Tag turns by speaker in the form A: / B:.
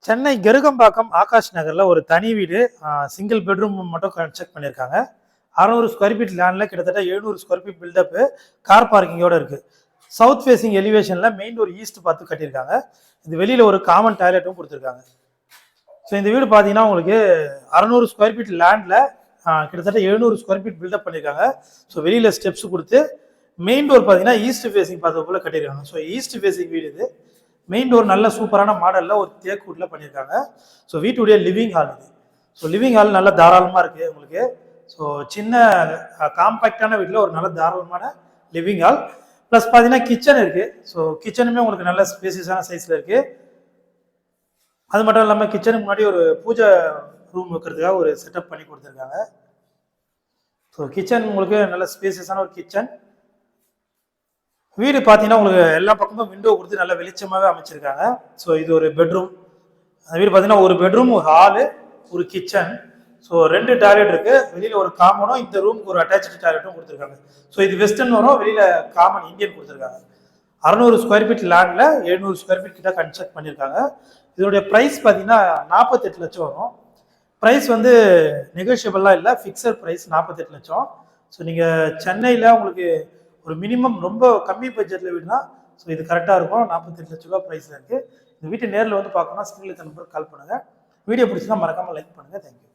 A: சென்னை கெருகம்பாக்கம் ஆகாஷ் நகர்ல ஒரு தனி வீடு சிங்கிள் பெட்ரூம் மட்டும் கன்ஸ்ட்ரக்ட் பண்ணியிருக்காங்க. 600 ஸ்கொயர் ஃபீட் லேண்ட்ல கிட்டத்தட்ட 700 ஸ்கொயர் ஃபீட் பில்டப், கார் பார்க்கிங்கோட இருக்கு. சவுத் ஃபேசிங் எலிவேஷன்ல மெயின் ஒரு ஈஸ்ட் பார்த்து கட்டியிருக்காங்க. இது வெளியில ஒரு காமன் டாய்லெட்டும் கொடுத்துருக்காங்க. ஸோ இந்த வீடு பார்த்தீங்கன்னா உங்களுக்கு 600 ஸ்கொயர் ஃபீட் லேண்ட்ல கிட்டத்தட்ட 700 ஸ்கொயர் ஃபீட் பில்டப் பண்ணியிருக்காங்க. ஸோ வெளியில ஸ்டெப்ஸ் கொடுத்து மெயின் டோர் பார்த்தீங்கன்னா ஈஸ்ட் ஃபேசிங் பார்த்த போல கட்டியிருக்காங்க. ஸோ ஈஸ்ட் ஃபேசிங் வீடு இது. மெயின் டோர் நல்ல சூப்பரான மாடலில் ஒரு தேக்கு வுட்ல பண்ணியிருக்காங்க. ஸோ வீட்டுடைய லிவிங் ஹால் இது. ஸோ லிவிங் ஹால் நல்ல தாராளமாக இருக்குது உங்களுக்கு. ஸோ சின்ன காம்பேக்டான வீட்டில் ஒரு நல்ல தாராளமான லிவிங் ஹால் ப்ளஸ் பார்த்தீங்கன்னா கிச்சன் இருக்குது. ஸோ கிச்சனுமே உங்களுக்கு நல்ல ஸ்பேசியஸான சைஸில் இருக்குது. அது மட்டும் இல்லாமல் கிச்சனுக்கு முன்னாடி ஒரு பூஜை ரூம் வைக்கிறதுக்காக ஒரு செட்டப் பண்ணி கொடுத்துருக்காங்க. ஸோ கிச்சன் உங்களுக்கு நல்ல ஸ்பேசியஸான ஒரு கிச்சன். வீடு பார்த்தீங்கன்னா உங்களுக்கு எல்லா பக்கமும் விண்டோ கொடுத்து நல்லா வெளிச்சமாகவே அமைச்சிருக்காங்க. ஸோ இது ஒரு பெட்ரூம். அந்த வீடு பார்த்தீங்கன்னா ஒரு பெட்ரூம், ஒரு ஹாலு, ஒரு கிச்சன். ஸோ 2 டாய்லெட் இருக்கு. வெளியில ஒரு காமனும் இந்த ரூமுக்கு ஒரு அட்டாச்சு டாய்லெட்டும் கொடுத்துருக்காங்க. ஸோ இது வெஸ்டர்ன் வரும், வெளியில காமன் இந்தியன் கொடுத்துருக்காங்க. 600 ஸ்கொயர் ஃபீட் லேண்ட்ல 700 ஸ்கொயர் ஃபீட் கிட்ட கன்ஸ்ட்ரக்ட் பண்ணியிருக்காங்க. இதோடைய ப்ரைஸ் பார்த்தீங்கன்னா 48 லட்சம் வரும். ப்ரைஸ் வந்து நெகோஷியபிளாக இல்லை, ஃபிக்ஸட் ப்ரைஸ் 48 லட்சம். ஸோ நீங்கள் சென்னையில் உங்களுக்கு ஒரு மினிமம் ரொம்ப கம்மி பட்ஜெட்டில் வீடுனா ஸோ இது கரெக்டாக இருக்கும். 48 லட்ச ரூபா ப்ரைஸில் இருக்குது. இந்த வீட்டை நேரில் வந்து பார்க்கணும்னா ஸ்க்ரீனில் நம்பருக்கு கால் பண்ணுங்கள். வீடியோ பிடிச்சினா மறக்காமல் லைக் பண்ணுங்கள். தேங்க்யூ.